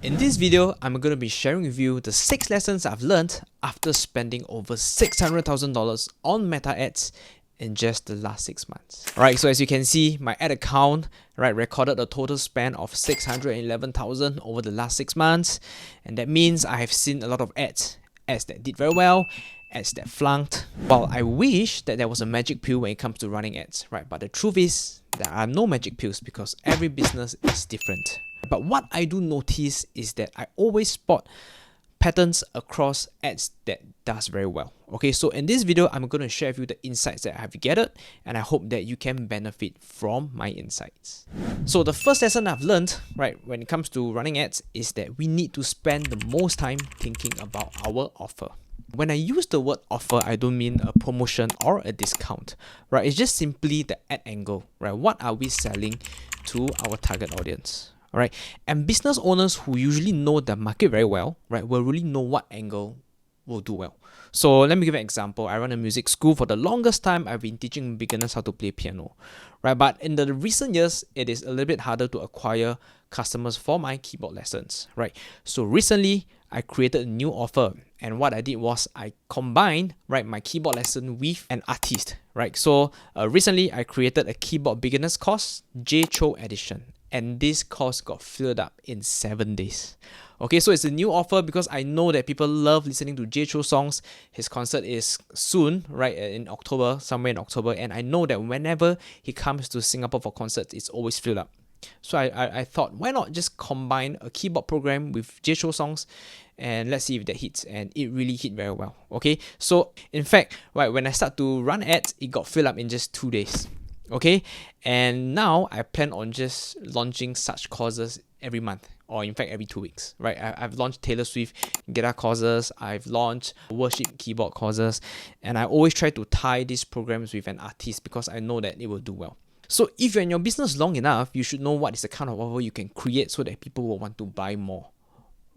In this video, I'm going to be sharing with you the 6 lessons I've learned after spending over $600,000 on Meta ads in just the last 6 months. Alright, so as you can see, my ad account recorded a total spend of $611,000 over the last 6 months, and that means I have seen a lot of ads that did very well, ads that flunked. Well, I wish that there was a magic pill when it comes to running ads, right? But the truth is, there are no magic pills because every business is different. But what I do notice is that I always spot patterns across ads that does very well. Okay, so in this video, I'm going to share with you the insights that I have gathered, and I hope that you can benefit from my insights. So the first lesson I've learned, right, when it comes to running ads is that we need to spend the most time thinking about our offer. When I use the word offer, I don't mean a promotion or a discount, right? It's just simply the ad angle, right? What are we selling to our target audience? All right, and business owners who usually know the market very well, right, will really know what angle will do well. So let me give an example. I run a music school. For the longest time, I've been teaching beginners how to play piano, right? But in the recent years, it is a little bit harder to acquire customers for my keyboard lessons, right? So recently, I created a new offer, and what I did was I combined, right, my keyboard lesson with an artist, right? So recently, I created a keyboard beginners course, J Cho edition. And this course got filled up in 7 days. Okay, so it's a new offer because I know that people love listening to J Cho songs. His concert is soon, right, in October, somewhere in October. And I know that whenever he comes to Singapore for concerts, it's always filled up. So I thought, why not just combine a keyboard program with J Cho songs, and let's see if that hits. And it really hit very well. Okay, so in fact, right, when I start to run ads, it got filled up in just 2 days. Okay, and now I plan on just launching such courses every month, or in fact every 2 weeks, right? I've launched Taylor Swift guitar courses, I've launched worship keyboard courses, and I always try to tie these programs with an artist because I know that it will do well. So if you're in your business long enough, you should know what is the kind of offer you can create so that people will want to buy more.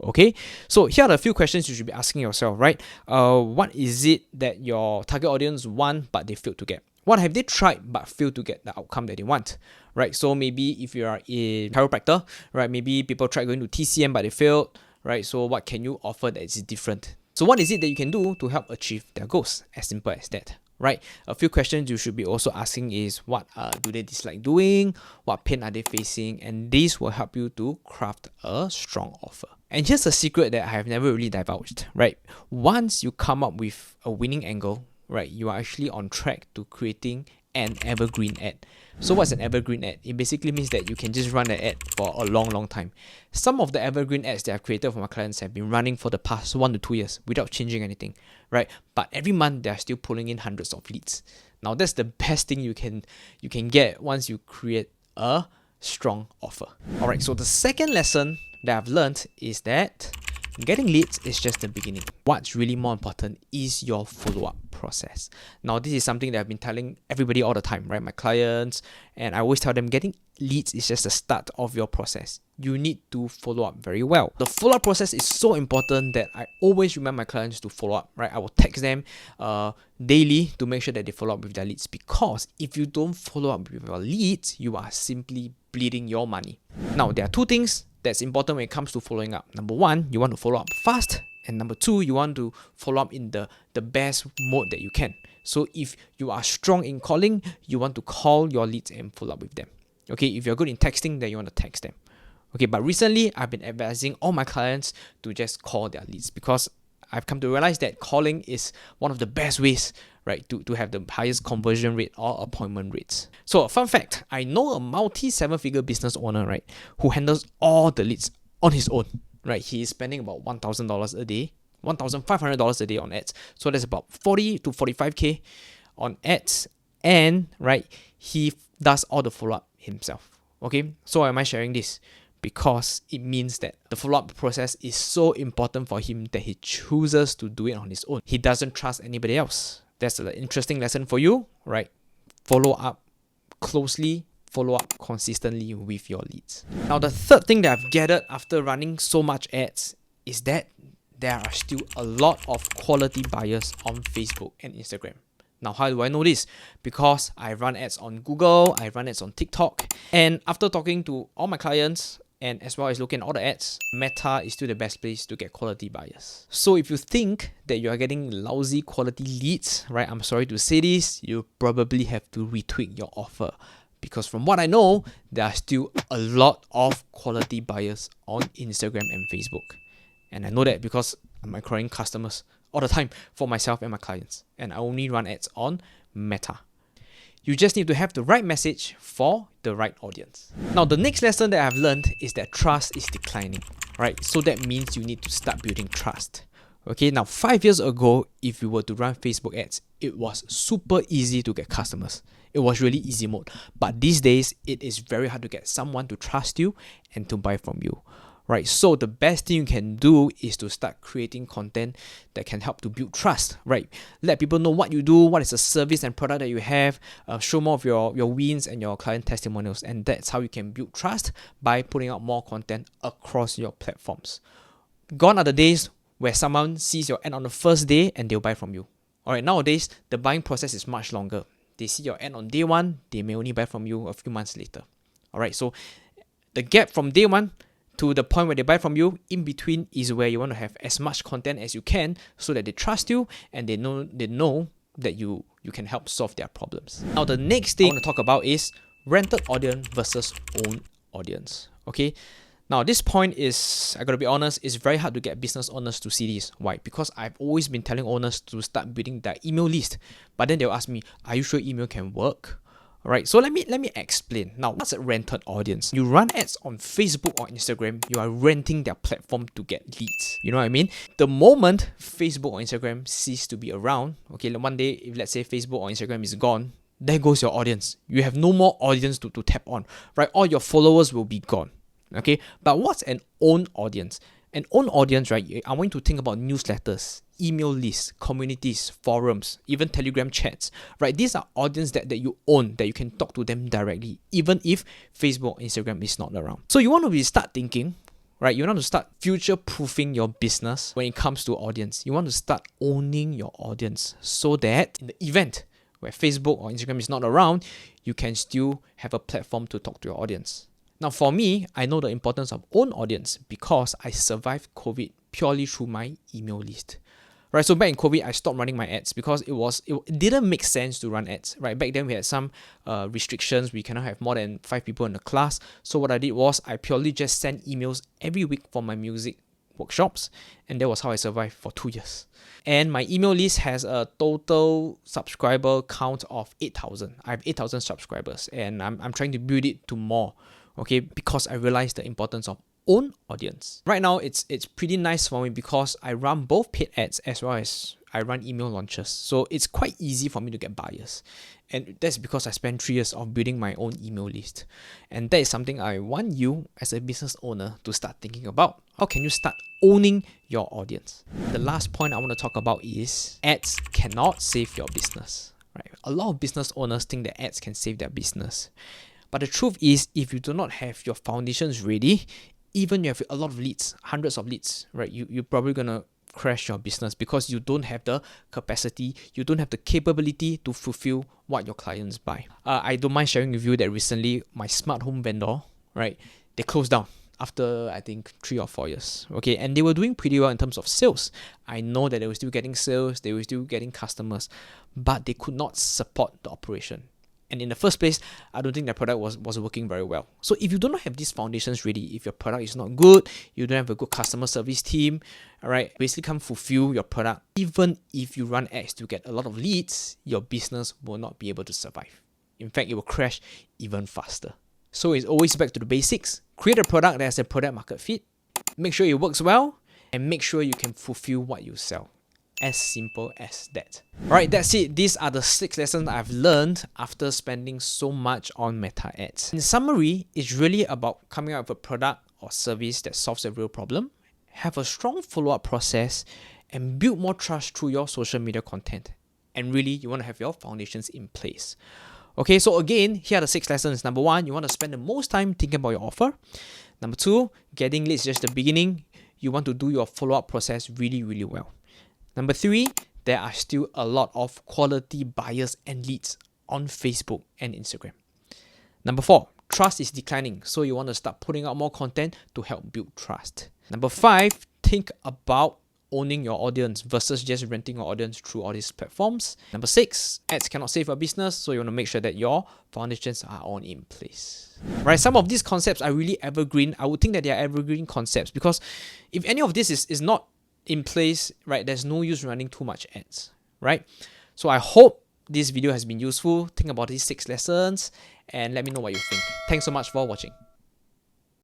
Okay, so here are a few questions you should be asking yourself, right? What is it that your target audience want but they failed to get? What have they tried but failed to get the outcome that they want, right? So maybe if you are a chiropractor, right, maybe people tried going to TCM but they failed, right? So what can you offer that is different? So what is it that you can do to help achieve their goals? As simple as that, right? A few questions you should be also asking is what do they dislike doing? What pain are they facing? And this will help you to craft a strong offer. And here's a secret that I have never really divulged, right? Once you come up with a winning angle, right, you are actually on track to creating an evergreen ad. So what's an evergreen ad? It basically means that you can just run an ad for a long time. Some of the evergreen ads that I've created for my clients have been running for the past 1 to 2 years without changing anything, right? But every month they're still pulling in hundreds of leads. Now that's the best thing you can get once you create a strong offer. All right, so the second lesson that I've learned is that getting leads is just the beginning. What's really more important is your follow-up process. Now, this is something that I've been telling everybody all the time, right? My clients, and I always tell them getting leads is just the start of your process. You need to follow up very well. The follow-up process is so important that I always remind my clients to follow up, right? I will text them daily to make sure that they follow up with their leads, because if you don't follow up with your leads, you are simply bleeding your money. Now, there are 2 things that's important when it comes to following up. Number 1, you want to follow up fast. And number 2, you want to follow up in the best mode that you can. So if you are strong in calling, you want to call your leads and follow up with them. Okay, if you're good in texting, then you want to text them. Okay, but recently I've been advising all my clients to just call their leads, because I've come to realize that calling is one of the best ways, right, to have the highest conversion rate or appointment rates. So, fun fact, I know a multi-7-figure business owner, right, who handles all the leads on his own, right? He is spending about $1,000 a day, $1,500 a day on ads. So that's about 40 to 45K on ads, and right, he does all the follow-up himself. Okay, so why am I sharing this? Because it means that the follow-up process is so important for him that he chooses to do it on his own. He doesn't trust anybody else. That's an interesting lesson for you, right? Follow up closely, follow up consistently with your leads. Now, the third thing that I've gathered after running so much ads is that there are still a lot of quality buyers on Facebook and Instagram. Now, how do I know this? Because I run ads on Google, I run ads on TikTok, and after talking to all my clients, and as well as looking at all the ads, Meta is still the best place to get quality buyers. So if you think that you are getting lousy quality leads, right, I'm sorry to say this, you probably have to retweak your offer. Because from what I know, there are still a lot of quality buyers on Instagram and Facebook. And I know that because I'm acquiring customers all the time for myself and my clients. And I only run ads on Meta. You just need to have the right message for the right audience. Now, the next lesson that I've learned is that trust is declining, right? So that means you need to start building trust. Okay, now 5 years ago, if you were to run Facebook ads, it was super easy to get customers. It was really easy mode. But these days, it is very hard to get someone to trust you and to buy from you. Right, so the best thing you can do is to start creating content that can help to build trust, right? Let people know what you do, what is the service and product that you have, show more of your wins and your client testimonials, and that's how you can build trust by putting out more content across your platforms. Gone are the days where someone sees your ad on the first day and they'll buy from you. All right, nowadays, the buying process is much longer. They see your ad on day one, they may only buy from you a few months later. All right, so the gap from day one to the point where they buy from you, in between is where you want to have as much content as you can so that they trust you and they know that you can help solve their problems. Now, the next thing I want to talk about is rented audience versus own audience. Okay. Now, this point is, I gotta be honest, it's very hard to get business owners to see this. Why? Because I've always been telling owners to start building their email list. But then they'll ask me, are you sure email can work? Alright, so let me explain. Now, what's a rented audience? You run ads on Facebook or Instagram, you are renting their platform to get leads. You know what I mean? The moment Facebook or Instagram cease to be around, okay, one day, if let's say Facebook or Instagram is gone, there goes your audience. You have no more audience to tap on, right? All your followers will be gone, okay? But what's an own audience? An own audience, right? I want you to think about newsletters, email lists, communities, forums, even Telegram chats, right? These are audience that you own, that you can talk to them directly, even if Facebook, Instagram is not around. So you want to start thinking, right? You want to start future-proofing your business when it comes to audience. You want to start owning your audience so that in the event where Facebook or Instagram is not around, you can still have a platform to talk to your audience. Now, for me, I know the importance of own audience because I survived COVID purely through my email list. Right, so back in COVID, I stopped running my ads because it didn't make sense to run ads. Right, back then we had some restrictions. We cannot have more than 5 people in the class. So what I did was I purely just sent emails every week for my music workshops, and that was how I survived for 2 years. And my email list has a total subscriber count of 8,000. I have 8,000 subscribers, and I'm trying to build it to more. Okay, because I realized the importance of own audience. Right now, it's pretty nice for me because I run both paid ads as well as I run email launches. So it's quite easy for me to get buyers. And that's because I spent 3 years of building my own email list. And that is something I want you as a business owner to start thinking about. How can you start owning your audience? The last point I want to talk about is ads cannot save your business. Right? A lot of business owners think that ads can save their business. But the truth is, if you do not have your foundations ready, even you have a lot of leads, hundreds of leads, right? You're probably gonna crash your business because you don't have the capacity, you don't have the capability to fulfill what your clients buy. I don't mind sharing with you that recently my smart home vendor, right? They closed down after I think 3 or 4 years. Okay, and they were doing pretty well in terms of sales. I know that they were still getting sales, they were still getting customers, but they could not support the operation. And in the first place, I don't think their product was working very well. So if you do not have these foundations ready, if your product is not good, you don't have a good customer service team, all right, basically can't fulfill your product. Even if you run ads to get a lot of leads, your business will not be able to survive. In fact, it will crash even faster. So it's always back to the basics. Create a product that has a product market fit, make sure it works well, and make sure you can fulfill what you sell. As simple as that. Alright, that's it. These are the 6 lessons I've learned after spending so much on Meta ads. In summary, it's really about coming up with a product or service that solves a real problem, have a strong follow-up process, and build more trust through your social media content. And really, you want to have your foundations in place. Okay, so again, here are the 6 lessons. Number 1, you want to spend the most time thinking about your offer. Number 2, getting leads is just the beginning. You want to do your follow-up process really, really well. Number 3, there are still a lot of quality buyers and leads on Facebook and Instagram. Number 4, trust is declining. So you want to start putting out more content to help build trust. Number 5, think about owning your audience versus just renting your audience through all these platforms. Number 6, ads cannot save your business, so you want to make sure that your foundations are all in place. Right, some of these concepts are really evergreen. I would think that they are evergreen concepts because if any of this is not in place, right, there's no use running too much ads, right? So I hope this video has been useful. Think about these 6 lessons and let me know what you think. Thanks so much for watching.